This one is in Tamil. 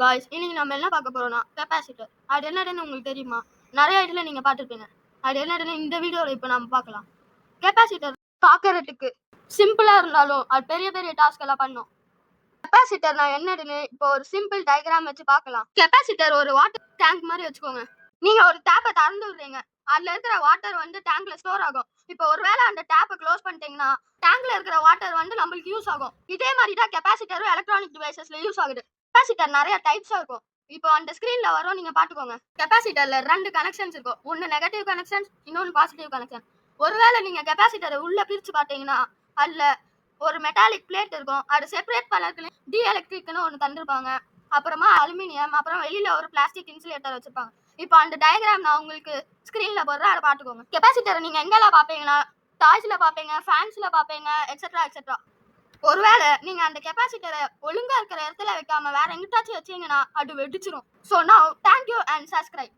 காய்ஸ், இன்னைக்கு நம்ம என்ன பார்க்க போறோம்னா கெப்பாசிட்டர். அது என்னதுன்னு உங்களுக்கு தெரியுமா? நிறைய இடத்துல நீங்க பார்த்துருப்பீங்க. அது என்னதுன்னு இந்த வீடியோல இப்போ நம்ம பார்க்கலாம். கெப்பாசிட்டர் பார்க்கறதுக்கு சிம்பிளா இருந்தாலும் அது பெரிய பெரிய டாஸ்க் எல்லாம் பண்ணும். கெப்பாசிட்டர்னா என்னதுன்னு இப்போ ஒரு சிம்பிள் டயக்ராம் வச்சு பார்க்கலாம். கெப்பாசிட்டர் ஒரு வாட்டர் டேங்க் மாதிரி வச்சுக்கோங்க. நீங்க ஒரு டேப்பை திறந்து விடுறீங்க. அதுல இருக்கிற வாட்டர் வந்து டேங்க்ல ஸ்டோர் ஆகும். இப்போ ஒருவேளை அந்த டேப்பை க்ளோஸ் பண்ணிட்டீங்கன்னா டேங்க்ல இருக்கிற வாட்டர் வந்து நம்மளுக்கு யூஸ் ஆகும். இதே மாதிரி தான் கெப்பாசிட்டரும் எலக்ட்ரானிக் டிவைசஸ்ல யூஸ் ஆகுது. கெப்பாசிட்டர் நிறைய டைப்ஸ் இருக்கும். இப்போ அந்த ஸ்கிரீன்ல வரும், நீங்க பாத்துக்கோங்க. கெப்பாசிட்டர்ல 2 கனெக்ஷன்ஸ் இருக்கும். ஒன்னு நெகட்டிவ் கனெக்ஷன், இன்னொன்னு பாசிட்டிவ் கனெக்ஷன். ஒருவேளை நீங்க கெப்பாசிட்டரை உள்ள பிரிச்சு பாத்தீங்கன்னா அதுல ஒரு மெட்டாலிக் பிளேட் இருக்கும். அது செப்பரேட் பண்ணதுக்கு டி எலக்ட்ரிக்னு ஒன்னு தந்திருப்பாங்க. அப்புறமா அலுமினியம், அப்புறம் வெளியில ஒரு பிளாஸ்டிக் இன்சுலேட்டர் வச்சிருப்பாங்க. இப்போ அந்த டயக்ராம் நான் உங்களுக்கு ஸ்கிரீன்ல போடுறேன், அதை பாத்துக்கோங்க. கெப்பாசிட்டரை நீங்க எங்கெல்லாம் பாப்பீங்கன்னா டாய்ஸ்ல பாப்பீங்க, ஃபேன்ஸ்ல பாப்பீங்க, எக்ஸெட்ரா எக்ஸெட்ரா. ஒருவேளை நீங்க அந்த கெப்பாசிட்டரை ஒழுங்கா இருக்கிற இடத்துல வைக்காம வேற எங்கிட்டாச்சும் வச்சீங்கன்னா அது வெடிச்சிரும். So now thank you and subscribe.